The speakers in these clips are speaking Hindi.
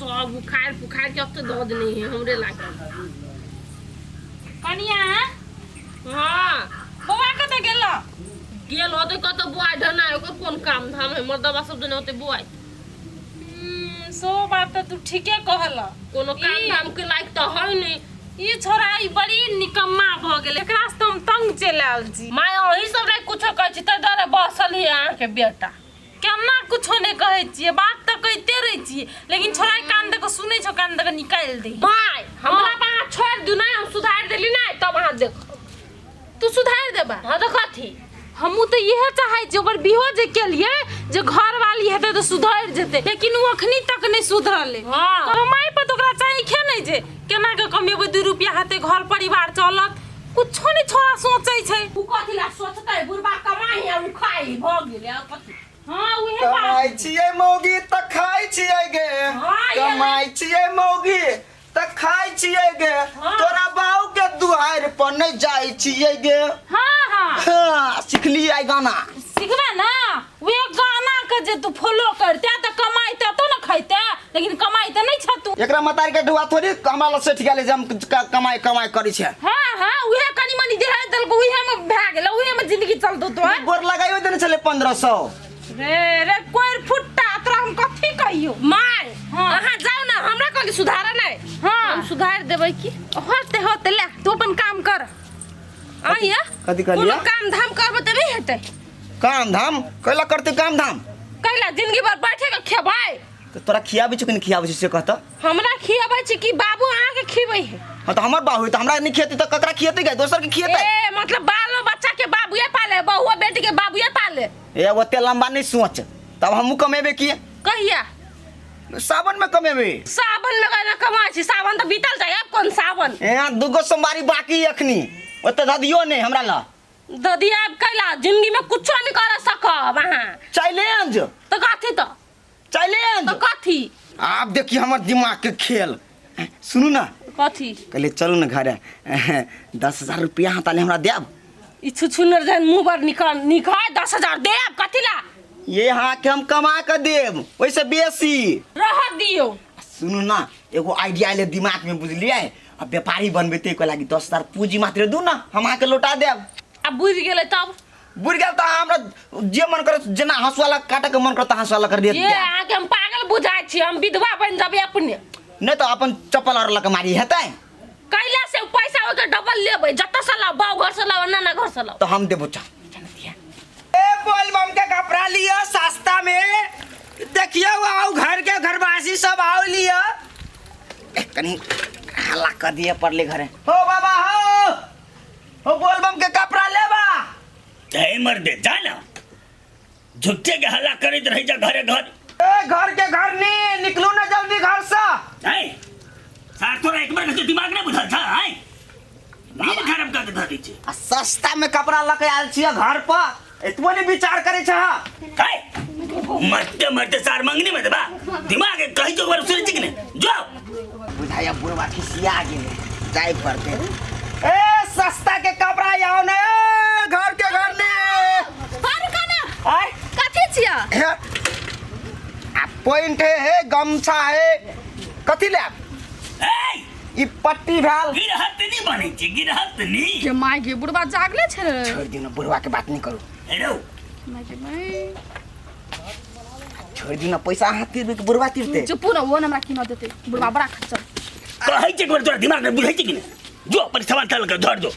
सब उखाड़ पुखाड़ के अब तो दो देने है हमरे लागल कनिया हां बौआ कत गेल होते कत बुआई ढना ओकर कोन काम धाम है मर्दबा सब दिन होते बुआई सो बात तो तू ठीके कहला कोनो काम धाम के लायक तो है नहीं ई छोरा ई बड़ी निकम्मा भ गेल एकरा से हम तंग चल आल छी माय ओही सब रे कुछो कहै छी त डरे बसल है आं के बेटा केना कुछो नहीं कहै छी बात तो कहते रही छी लेकिन छोरा कान दे के सुनै छ कान दे के निकाल दे माय हमरा बा छोड़ दू नहीं हम सुधार देली नहीं तब वहां देख तू सुधार देबा हां तो कथी हमू तो यह चाहे जे ओकर बिहो जे केलिए जे घर वाली हेते तो सुधर जेते लेकिन वो अखनी तक नहीं सुधरले हां तो माई पर तो ओकरा चाहे खे नहीं जे केना के कमेबे 2 रुपया हाथे घर परिवार चलत कुछो नहीं छोरा सोचै छै तू कथी ला सोचतै बुढ़बा कमाई है उ खाई भ गेलै कथी हां उहे बात कमाई छियै मौगी त खाई छियै गे कमाई छियै मौगी त खाई छियै गे तोरा बाऊ के दुहार पर नहीं जाई छियै गे हां हां सिखली आई गाना सिखबे ना वे गाना के जे तू फॉलो करते त कमाईते तो ना खाइते लेकिन कमाईते नहीं छ तू एकरा मतार के ढुआ थोड़ी हमरा से ठिकाले जे हम कमाई करी छै हां उहे कनी मनी दे दल को उहे में भ गेल उहे में जिंदगी चलतो तो गोर लगाइयो देने छले 1500 रे कोई फुट्टा तोरा हम कथी कहियो माय अहां जाओ ना हमरा कहली सुधार नहीं हां हम सुधार देबै की होते ले तू अपन काम कर आइया कथी कहलिया काम धाम करबे त नहीं हेतै काम धाम कैला करते काम धाम कैला जिंदगी भर बैठे के खेबै तो तोरा खियाबे छ कि नहीं खियाबे छ से कहत हमरा खियाबै छी कि बाबू अहाँ के खिबै है हां तो हमर बाबू त हमरा नहीं खियते त ककरा खियते गे दोसर के खियते ए मतलब बालो बच्चा के बाबूए पाले बहुआ बेटी के बाबूए पाले ए ओते लंबा नहीं सोच तब हमहू कमेबे की कहिया सावन में कमेबे सावन लगाना कमाई छी सावन तो बीतल जाय अब कौन सावन ए दुगो सोमवारी बाकी अखनी ओते धदियो नहीं हमरा ला ददिया कैला जिंदगी में कुछो नहीं कर सकब अहाँ चैलेंज तो कथी तो चैलेंज कथी आप देखिए हमर दिमाग के खेल सुनू ना कथी कहले चलू ना घरे 10,000 रुपया हाथाले हमरा देब ई छुछुनर जन मुंह पर निकाय 10,000 देब कथी ला ये हाँ के हम कमा के देब वैसे बेसी रह दियो सुनू ना एगो आइडिया ले दिमाग में बुझलिए अब व्यापारी बनबे ते को लागी 10,000 पूंजी मात्र दू ना हम आके लौटा देब अब बुझ गेले तब बुझ गेल त हमरा जे मन करे जेना हंसवाला काटे के मन करता हंसवाला कर दे ये आके हम पागल बुझाय छी हम विधवा बन जाबे अपने नहीं तो अपन चप्पल और लक मारी हेतै कैला से पैसा ओके डबल लेबै जत्ता साला बाऊ घर से लाओ नाना घर से लाओ तो हम देबो चा ए बोल बम के कपड़ा लियो सस्ता में देखियो आओ घर के घरवासी सब आओ लियो कनी हल्ला कर दिए पड़ले घरे हो बाबा हो बोल बम के कपड़ा लेबा तय मर दे जाना झुट्टे के हल्ला करत रही जा घरे घर ए घर के घर नहीं निकलू ना जल्दी घर से है सार तोरा एक बार के दिमाग नहीं बुझल था है नींद खराब कर धर दी छे सस्ता में कपड़ा लके आल छिए घर पर एतबो नहीं विचार करे छ काय मरते मरते सार मंगनी में देबा दिमाग कहीं जो बार सुन चिकने जो बुझाया बुढ़वा खिसिया गेले जाय पड़ते ए सस्ता के कपड़ा आओ ना घर के घर ने ना आय कथी छिया आ पॉइंट है गमछा है कथी ले ए ई पट्टी भेल गिरहत नहीं बने छे गिरहत नहीं के माय के बुढ़वा जागले छे छोड़ दिना बुढ़वा के बात नहीं करू हेलो माय के माय छोड़ दिना पैसा हाथ तीर के बुढ़वा तीरते चुप ना वो हमरा की न देते बुढ़वा बड़ा खच्चर कहै छे तोरा दिमाग में बुझै छे कि नहीं जो पर सवाल चल के धर दो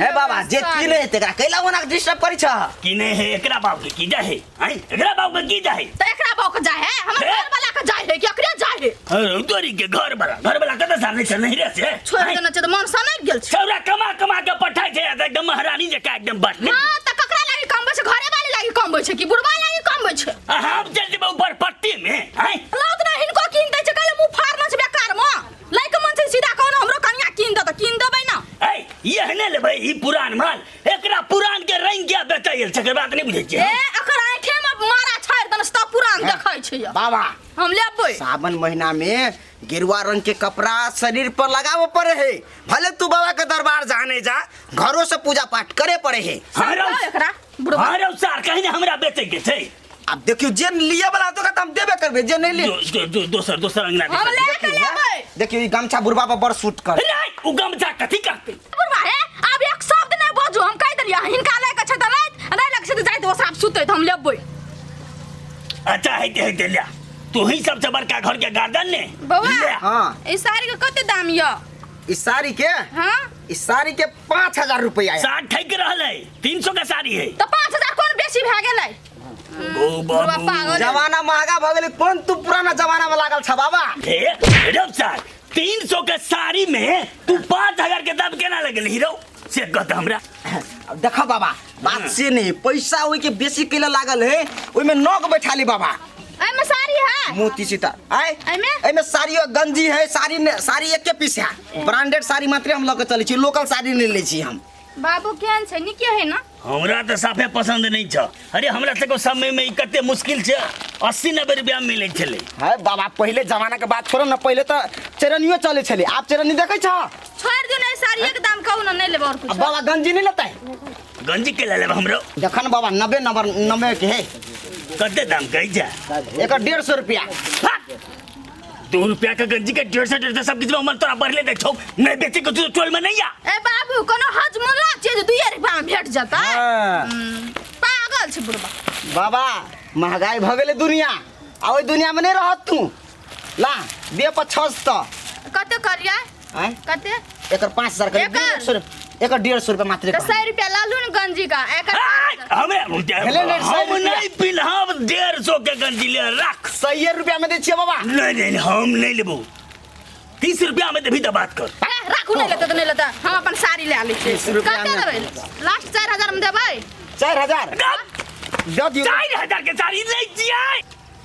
हे बाबा जे तीले तेकरा कैला ओना डिस्टर्ब करी छ कि नहीं है एकरा बाप के की जा है हैं एकरा बाप के की जा है तो एकरा बाऊ के जाय है हमर घर वाला के जाय है कि एकरे जाय है अरे तोरी के घर वाला कत साल से नहीं रहे से छोड़ देना छै त मन सा नहीं गेल छै छौरा कमा कमा के पठाई छे एकदम महारानी जका एकदम बटले हां त ककरा लागी कमबै छै घरे वाली लागी कमबै छै कि बुढ़वा लागी कमबै छै हम चल जेबे ऊपर पट्टी में हैं लाउत ना हिनको कीन दै छै काले मुंह फाड़ना छै बेकार में लाइक मन छै सीधा कहन हमरो कन्या कीन दे त कीन देबै ना ए यहने लेबै ई पुरान माल एकरा पुरान के रंग क्या बेचैल छके बात नहीं बुझै छे ए अखर आंखे में मारा छाड़ दन त पुरान देखै छै बाबा हम लेबै सावन महीना में गेरुआ रंग के कपड़ा शरीर पर लगाव पड़े है भले तू बाबा के दरबार जाने जा घरों से पूजा पाठ करे पड़े है एकरा बुढ़वा हां सार कहीं हमरा बेचे के छै अब देखियो जे लिए वाला तो हम देबे करबे, जे नहीं ले दोसर अंगना हम ले के लेबै। देखियो ई गमछा बुढ़वा पर बड़ सूट कर। नहीं उ गमछा कथी करते बुढ़वा है अब एक शब्द नहीं बाजू, हम कह देलिए हिनका ले के छै त नहीं लग से त जाइत ओ साफ सुतै त हम लेबै। अच्छा है ले तू ही सबसे बड़का घर के गार्डन ने बउआ ले। हाँ ई साड़ी के कते दाम य? इस साड़ी के हां इस साड़ी के 5000 रुपया है। 60 ठेक रहल है 300 का साड़ी है त 5000 कोन बेसी भ गेलै? ओ बुढ़वा पागल है। जमाना महंगा भ गेलै, कोन तू पुराना जमाना में लागल छ बाबा? ए रब सर 300 के साड़ी में तू 5000 के दाम केना लगल हीरो से कहत हमरा। अब देखा बाबा बात से नहीं, पैसा ओई के बेसी केला लागल है, ओई में नौक बैठा ली बाबा। एमे में साड़ी है? मोती सीता आय एमे? एमे साड़ी और गंजी है, साड़ी एक के पीस है। ब्रांडेड साड़ी मात्र हम लगे चले छी, लोकल साड़ी नहीं ले छी हम। बाबू केहन छै? नीके है ना? हमरा तो साफे पसंद नहीं छ। अरे हमरा तक समय में कते मुश्किल छ 80-90 रुपया में मिले छले। है बाबा पहले जमाना के बात छोड़ो ना, पहले तो चरनियो चले छले, आप चरनी देखे छ? छोड़ दियो ना, साड़ी के दाम कहू ना, नहीं लेब और कुछ। अब बाबा गंजी नहीं लेता है? गंजी के ले लेब हमरो। देखा ना बाबा 90 के है। कते दाम कही जा? एक 150 रुपया। 2 रुपया का गंजी के 150 सब कितना मन तोरा बढ़ले दे छौ, नहीं बेचे के तू चोल में नहीं आ। ए बाबू कोनो हजमुला चीज 2 रुपया में भेट जाता। हाँ। पागल छै बुढ़वा। बाबा महंगाई भ गेले दुनिया, आ ओई दुनिया में नहीं रहत तू। ला दे 65 कते करिया? हैं कते? एकर 5000 कर, एकर? 150 रुपया मात्र। 100 रुपया लालू न गंजी का। एक हमें हेलेंडर हम 100 रुपया। नहीं पिलहब 150 के गंजी ले रख। 100 रुपया में दे छिए बाबा। नहीं हम नहीं लेबो। 30 रुपया में देबी त बात कर। राखू नहीं लेते तो नहीं लेते, हम अपन साड़ी ले आली छी। 30 रुपया कते में। देबै? लास्ट 4000 में देबै? 4000 दे दियो। 4000 के साड़ी नहीं जिया।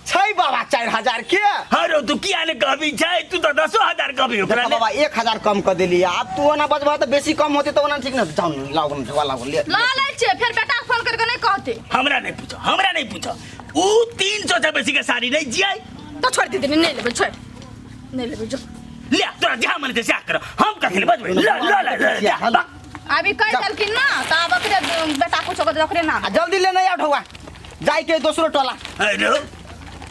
छै बाबा 4000 के। हरो तू किया ने कहबी छै, तू तो 10000 कहबी ओकरा देखा ने। बाबा 1000 कम कर देली, अब तू ना बजबा तो बेसी कम होते तो ना ठीक ना। जाओ लाओ लाओ ले। ला ले छी, फिर बेटा फोन करके नहीं कहते हमरा नहीं पूछो ऊ 300 से बेसी के साड़ी नहीं जिया। तो छोड़ दीदी, नहीं लेबै, छोड़ नहीं लेबै जो। ले तोरा जहां मन से से कर, हम कथि ले बजबै। ले अभी कह चलकिन ना त अब ओकरे बेटा कुछ ओकरे ना। जल्दी ले नहीं उठवा, जाई के दूसरो टोला। अरे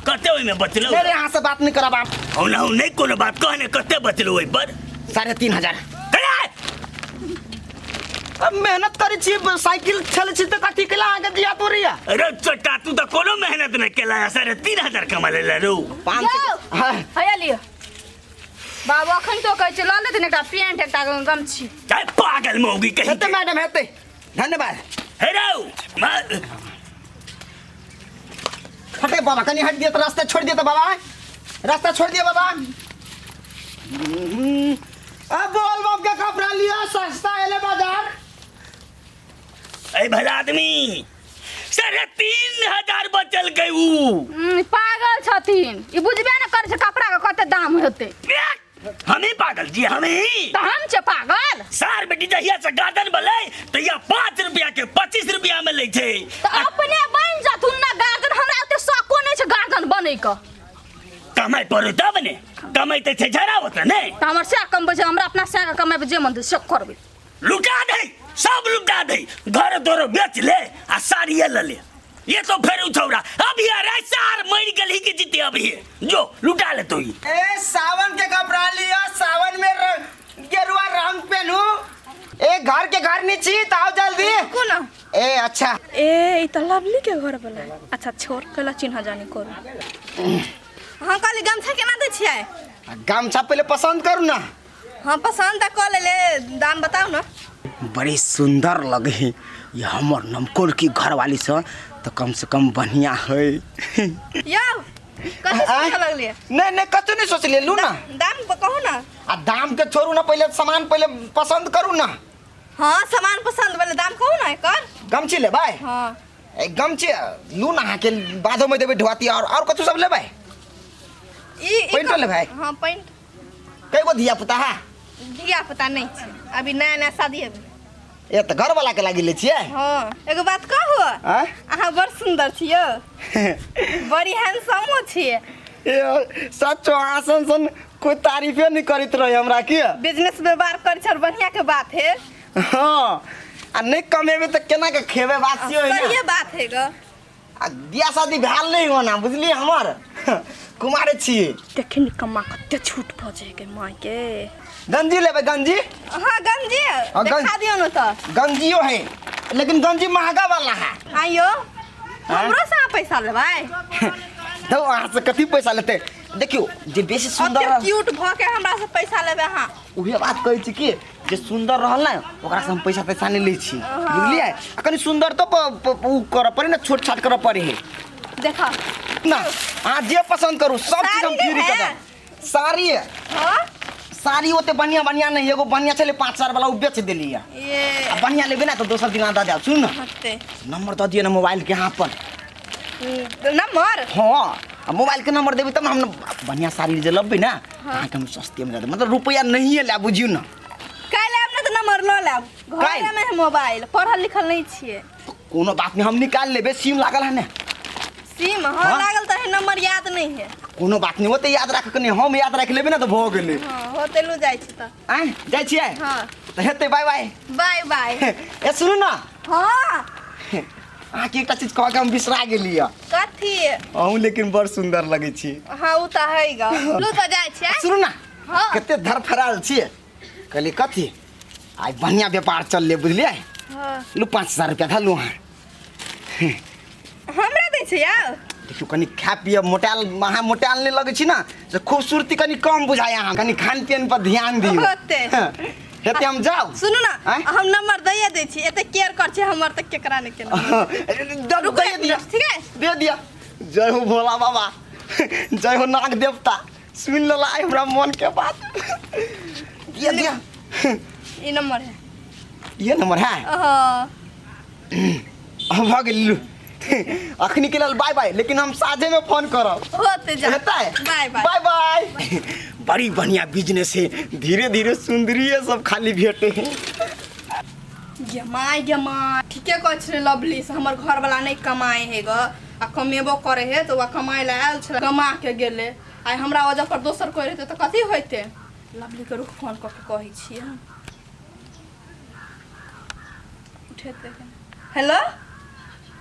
कते ओइ में बचलो? मेरे यहाँ से बात नहीं करब आप। औना नहीं कोनो बात कहने कते बचलो ओइ पर? 3500। करे अब मेहनत करी छी, साइकिल चले छी त कथि केला आगे दिया तो रिया। अरे चट्टा तू तो कोनो मेहनत नहीं केला, 3500 कमा ले रो। 500 हां हया लियो बाबू। अखन तो कहै छै ला ले तने एकटा पेंट एकटा गमछी। चाहे पागल मौगी कहीं हेते मैडम हेते, धन्यवाद। हेरो हटे बाबा, कनी हट दिया तो रास्ता छोड़ दिया तो बाबा, रास्ता छोड़ दिया बाबा। अब बोल बाप के कपड़ा लिया सस्ता एले बाजार। ए भला आदमी 3500 बचल गई ऊ। पागल छथिन, ई बुझबे न करे छै कपड़ा के कते दाम होते। हमें पागल जी हमें त हम छै पागल। सार बेटी जहिया से गार्डन बले तहिया 5 रुपया के 25 रुपया में ले छे। त अपने बन जाथुन ना गार्डन, हमरा ओते शौको नहीं छै गार्डन बनै क। कमाई पर तब ने कमाई ते छे झरा होता ने। त हमर से कमबै छै, हमरा अपना से कमाबै जे मन से करबै। लुटा दे, सब लुटा दे, घर दोरो बेच ले आ साड़ी ले ले। ये तो फिर उछौरा अभी अरे सार मर गली की जीती अभी जो लुटा ले तो ही। ए सावन के कपड़ा लिया, सावन में गेरुआ रंग पहनू। ए घर के घर नीचे ताओ जल्दी। कोन? ए अच्छा ए त लवली के घर बला। अच्छा छोड़ कला चिन्ह जानी करू। हां काली गमछा केना दै छियै? गमछा पहले पसंद करू ना। हां पसंद त क ले, दाम बताऊ ना। बड़ी सुंदर लगे ये हमर नमकोर की घर वाली से, तो कम से कम बढ़िया है। यो कते अच्छा लगलिए? नहीं कतो नहीं सोच ले लू ना। दाम कहू ना। आ दाम के छोड़ू ना, पहले सामान पहले पसंद करू ना। हां सामान पसंद वाले दाम कहू ना एकर। गमछी ले भाई। हां ए गमछी लू ना के बादो में देबे ढोती और कतो सब ले भाई। ई पैंट ले भाई। हां पैंट। कई गो धिया पुता है? धिया पुता नहीं छै, अभी नया नया शादी है। ए तो घर वाला के लागी ले छिए। हां एगो बात कहू, अहाँ बड़ सुंदर छियो, बड़ी हैंडसमो छिए। ए सच आसन सन कोई तारीफे नहीं करित रहे हमरा की। बिजनेस व्यापार कर छ बढ़िया के बात है। हां आ नहीं कमेबे तो केना के खेबे बात छियो। सही बात है ग। बियाह शादी भेल नहीं होना बुझलिए हमर कुमारे छिए। देखे निकम्मा कते छूट भ जाएगे माय के। गंजी लेबे गंजी? हां गंजी दिखा दियो न तो। गंजियो है लेकिन गंजी महंगा वाला है। आइयो हमरो से पैसा लेबै? तो अहाँ से कथी पैसा लेते? देखियो जे बेसी सुंदर क्यूट भ के हमरा से पैसा लेबै अहाँ। उहे बात कहै छी कि जे सुंदर रहल ना ओकरा से हम पैसा पैसा नहीं लै छी बुझलिए। कनी सुंदर तो उ कर पड़े ना छोट छाट कर पड़े है। देखा ना अहाँ जे पसंद करू सब चीज हम फ्री कर देम। साड़ी हां साड़ी ओते बढ़िया नहीं एगो बढ़िया चले 5000 वाला उ बेच देली है। ये अब बढ़िया लेबे ना तो दोसर दिन दा दे। सुन हते नंबर दे दिए ना मोबाइल के यहाँ पर। नंबर? हाँ मोबाइल के नंबर देबी तब हम बढ़िया साड़ी जे लेबै ना अहाँ के हम सस्ते में दे देब। मतलब रुपया नहीं है ला बुझियो ना। काल लेब ना तो नंबर ल लेब। घर में है मोबाइल पढ़ल लिखल नहीं छिए। कोनो बात नहीं हम निकाल लेबे। सिम लागल है ना? सिम हां लागल त है नंबर याद नहीं है। कोनो बात नहीं होते याद रख के नहीं हम याद रख लेबे ना तो भ गेले। हां होते लो जाय छी त आय जाय छियै। हां त हेते बाय बाय। Bye bye. ए सुनु ना। हां आ के एकटा चीज कह के हम बिसरा गेली है। कथी? अहूँ लेकिन बड़ सुंदर लगे छी। हां उ त है ग। लो त जाय छी। सुनु ना। हां कते धरफराल छियै। कहली कथी आज बढ़िया व्यापार चल ले बुझलिए। हां लो 5000 रुपया धलू हां। हमरा दै छै यार। देखियो कनी खा पिए मोटाल महा मोटाल नहीं लगे छी ना से खूबसूरती कनी कम बुझाय। अहाँ कनी खान पियन पर ध्यान दियो। होते हेते हम जाओ। सुनु ना हम नंबर दइए दै छी। एते केयर कर छै हमर त केकरा ने के नंबर। रुक दे दिया ठीक है दे दिया। जय हो भोला बाबा जय हो नाग देवता सुन लला हमरा मन के बात। दिया दिया ये नंबर है। ये नंबर है? हां हम भाग गेलू अखनी के लेल बाय बाय। लेकिन हम साझे में फोन करब। होते जा हेता है? Bye bye bye bye. बड़ी बढ़िया बिजनेस है। धीरे धीरे सुंदरी सब खाली भेटे हैं। गमाय ठीके कह छै लवली से हमर घर वाला नहीं कमाए है ग आ कमेबो करे है तो वा कमाए ला आयल छै कमा के गेले। आइ हमरा वजह पर दोसर कोइ रहते तो कथी होइते। लवली के रुक फोन क के कहै छी। उठेते हेलो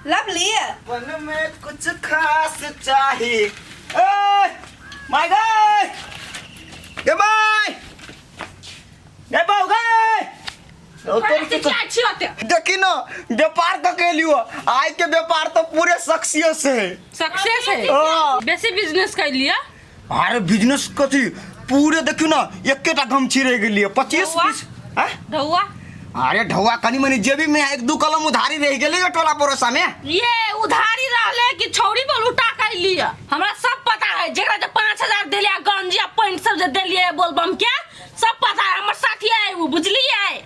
लवली मन में कुछ खास चाहिए। ए माय गॉड ये माय ये बाऊ गए देखी ना व्यापार तो के लियो आज के व्यापार तो पूरे सक्सेस है। सक्सेस है बेसी बिजनेस कर लिया। अरे बिजनेस कथी पूरे देखियो ना एकेटा गमछी रह गेलिए 25 20 हैं धौआ। अरे ढौआ कनी मनी जेबी में 1-2 कलम उधारी रह गेले टोला पड़ोसा में। ये उधारी रहले कि छौरी पर लुटा कर लिया हमरा सब पता है। जेकरा जे 5000 देलिया गंजिया पैंट सब जे देलिए बोलबम के सब पता है। हमर साथी है वो बुझलिए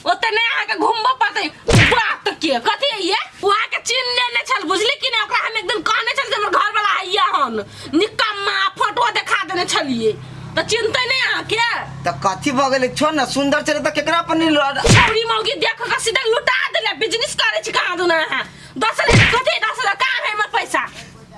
ओते ने आ के घुमबो पड़ते बात के कथी है ये वहां के चिन्ह लेने छल बुझली कि नहीं। ओकरा हम एक दिन कहने छल जे हमर घर वाला है यहन निकम्मा फोटो दिखा देने छलिए तो चिंता नहीं आ के तो कथी भ गेले छोड़ ना सुंदर चले तो केकरा पर नहीं छौरी मौगी देख के सीधा लुटा देले बिजनेस करे छी कहां दुना है 10000 कथी 10000 का है हमर पैसा।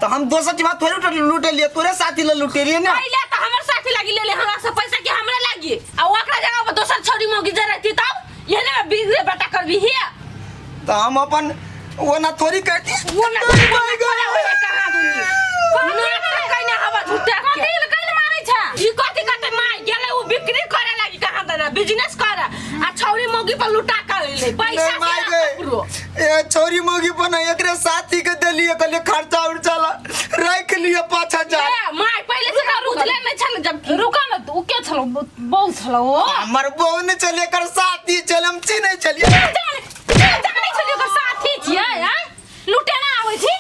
तो हम दोसर चीज थोड़ी लूटे लिए तोरे साथी ले लूटे लिए ना। पहले तो हमर साथी लगी ले हमरा से पैसा के हमरा लागी आ ओकरा जगह पर दोसर छौरी मौगी जे रहती तब ये ना बिगड़े बेटा करबी है। तो हम अपन वो ना थोड़ी करती वो ना थोड़ी करे होए कहां दुनी ना कइने हवा झुटा के कइने मारै छ ई कथी कते माय गेले उ बिक्री करे लागी कहां दना बिजनेस करे आ छौरी मौगी पर लुटा कर ले पैसा के ए छौरी मौगी पर ना एकरे साथी के देलिए कहले खर्चा उर्चा रख लिए 5000। ए माय पहले से रुदले नहीं छल जब रुका ना तू के छलो बहु छलो हमर बहु ने चले कर साथी चलम छी नहीं चलिए जाने छलियो कर साथी छिए हैं लुटे ना आवे छी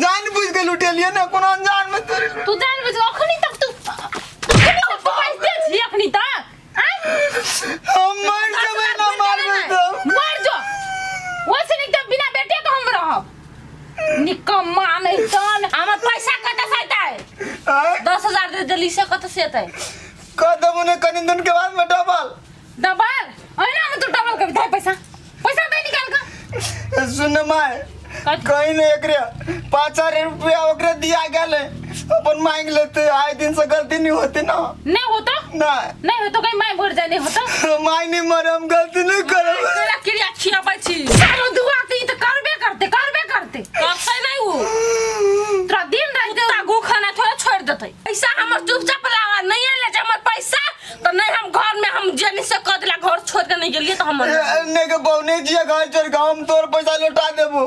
जान बुझ के लुटे लिए ना कोनो अनजान में तोरे तू जान बुझ अखनी तक तू पैसा दे छी अखनी तक हम मर जबे ना मारबे तो मर जो वैसे नहीं तो बिना बेटे तो हम रहब निकम्मा नहीं तन हमर पैसा कत से आता है 10000 दे दिली से कत से आता है कदम ने कनी दिन के बाद में डबल अइना में तू डबल कर दे पैसा दे निकाल का सुन माय कहीं ने एकरे 5000 रुपया ओकरे दिया गेले अपन मांग लेते आए दिन से गलती नहीं होती ना। नहीं होता नहीं हो तो कहीं मैं भर जाए नहीं होता माय नहीं मरे हम गलती नहीं करब तेरा क्रिया छिया पाई छी सालो दुआ ते तो करबे करते करते नहीं वो पैसा हमर चुपचाप लावा नहीं ले जे हमर पैसा तो नहीं हम घर में हम जनी से कह दिला घर छोड़ के नहीं गेलिए तो हम ने के बौने जी घर छोड़ के हम तोर पैसा लौटा देबो।